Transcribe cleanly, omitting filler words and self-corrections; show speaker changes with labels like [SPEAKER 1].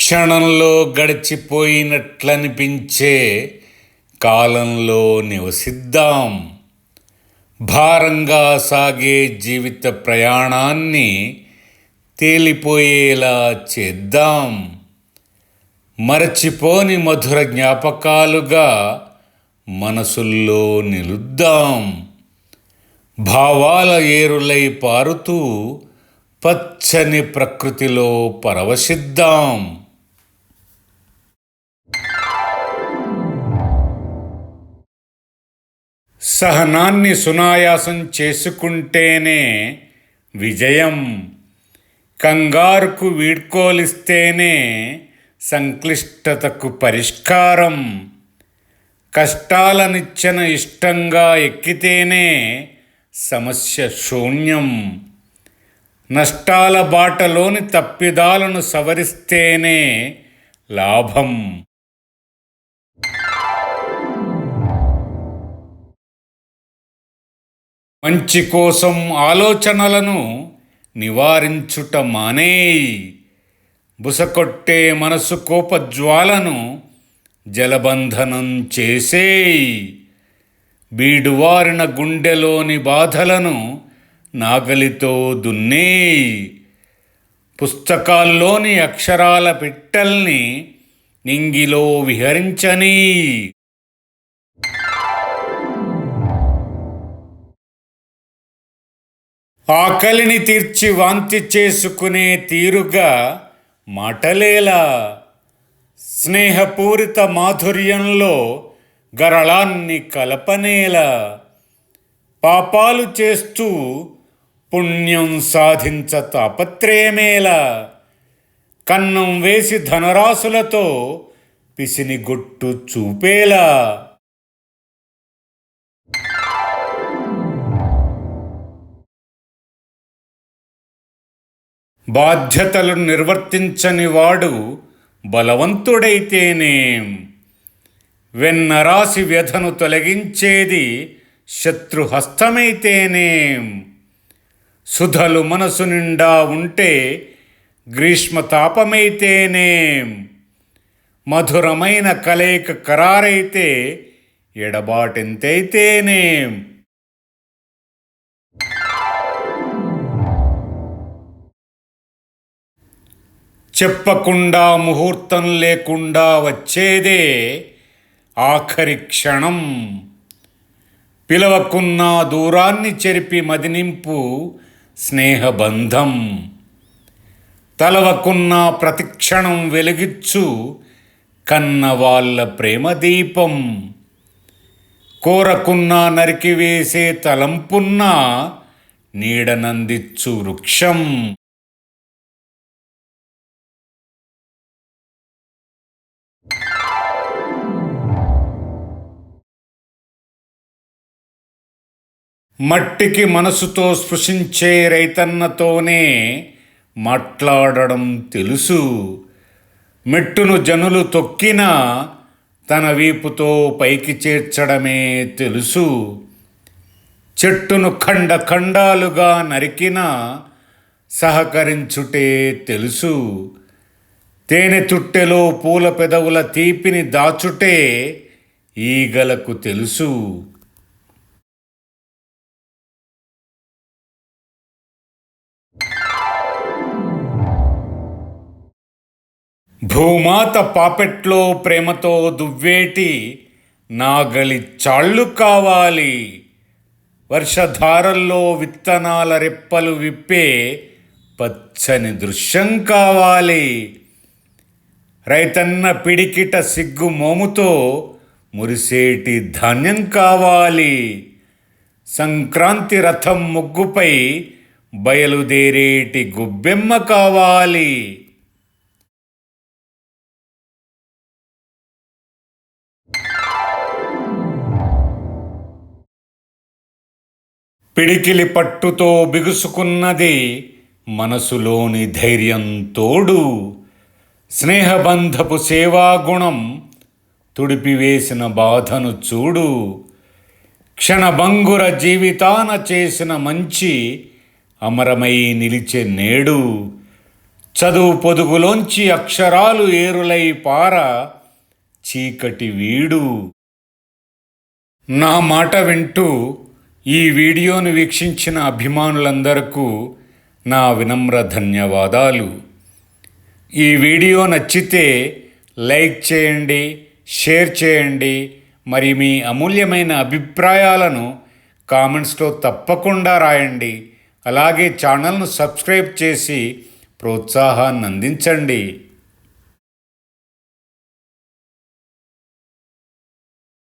[SPEAKER 1] క్షణంలో గడిచిపోయినట్లనిపించే కాలంలో నివసిద్దాం. భారంగా సాగే జీవిత ప్రయాణాన్ని తేలిపోయేలా చేద్దాం. మరచిపోని మధుర జ్ఞాపకాలుగా మనసుల్లో నిలుద్దాం. భావాల ఏరులై పారుతూ పచ్చని ప్రకృతిలో పరవశిద్దాం. సహనాన్ని సునాయాసం చేసుకుంటేనే విజయం. కంగారుకు వీడ్కోలిస్తేనే సంక్లిష్టతకు పరిష్కారం. కష్టాల నిచ్చెన ఇష్టంగా ఎక్కితేనే సమస్య శూన్యం. నష్టాల బాటలోని తప్పిదాలను సవరిస్తేనే లాభం. మంచి కోసం ఆలోచనలను నివారించుట మానేయి. బుసకొట్టే మనసు కోపజ్వాలను జలబంధనం చేసేయి. బీడువారిన గుండెలోని బాధలను నాగలితో దున్నేయి. పుస్తకాల్లోని అక్షరాల పిట్టల్ని నింగిలో విహరించని. ఆకలిని తీర్చి వాంతి చేసుకునే తీరుగా మాటలేలా. స్నేహపూరిత మాధుర్యంలో గరళాన్ని కలపనేలా. పాపాలు చేస్తూ పుణ్యం సాధించ తాపత్రయమేలా. కన్నం వేసి ధనరాశులతో పిసినిగొట్టు చూపేలా. బాధ్యతలను నిర్వర్తించని వాడు బలవంతుడైతేనేం. వెన్నరాసి వ్యధను తొలగించేది శత్రుహస్తమైతేనేం. సుధలు మనసు నిండా ఉంటే గ్రీష్మతాపమైతేనేం. మధురమైన కలయిక ఖరారైతే ఎడబాటెంతైతేనేం. చెప్పకుండా ముహూర్తం లేకుండా వచ్చేదే ఆఖరి క్షణం. పిలవకున్నా దూరాన్ని చెరిపి మదినింపు స్నేహబంధం. తలవకున్నా ప్రతిక్షణం వెలిగిచ్చు కన్నవాళ్ళ ప్రేమదీపం. కోరకున్నా నరికివేసే తలంపున్నా నీడనందిచ్చు వృక్షం. మట్టికి మనసుతో స్పృశించే రైతన్నతోనే మాట్లాడడం తెలుసు. మెట్టును జనులు తొక్కినా తన వీపుతో పైకి చేర్చడమే తెలుసు. చెట్టును ఖండాలుగా నరికినా సహకరించుటే తెలుసు. తేనె తుట్టెలో పూల పెదవుల తీపిని దాచుటే ఈగలకు తెలుసు. భూమాత పాపెట్లో ప్రేమతో దువ్వేటి నాగలి చాళ్ళు కావాలి. వర్షధారల్లో విత్తనాల రెప్పలు విప్పే పచ్చని దృశ్యం కావాలి. రైతన్న పిడికిట సిగ్గు మోముతో మురిసేటి ధాన్యం కావాలి. సంక్రాంతి రథం ముగ్గుపై బయలుదేరేటి గొబ్బెమ్మ కావాలి. పిడికిలి పట్టుతో బిగుసుకున్నది మనసులోని ధైర్యం తోడు. స్నేహబంధపు సేవాగుణం తుడిపివేసిన బాధను చూడు. క్షణభంగుర జీవితాన చేసిన మంచి అమరమై నిలిచే నేడు. చదువు పొదుగులోంచి అక్షరాలు ఏరులై పార చీకటి వీడు. నా మాట వింటూ ఈ వీడియోను వీక్షించిన అభిమానులందరకు నా వినమ్ర ధన్యవాదాలు. ఈ వీడియో నచ్చితే లైక్ చేయండి, షేర్ చేయండి. మరి మీ అమూల్యమైన అభిప్రాయాలను కామెంట్స్లో తప్పకుండా రాయండి. అలాగే ఛానల్ను సబ్స్క్రైబ్ చేసి ప్రోత్సాహాన్ని అందించండి.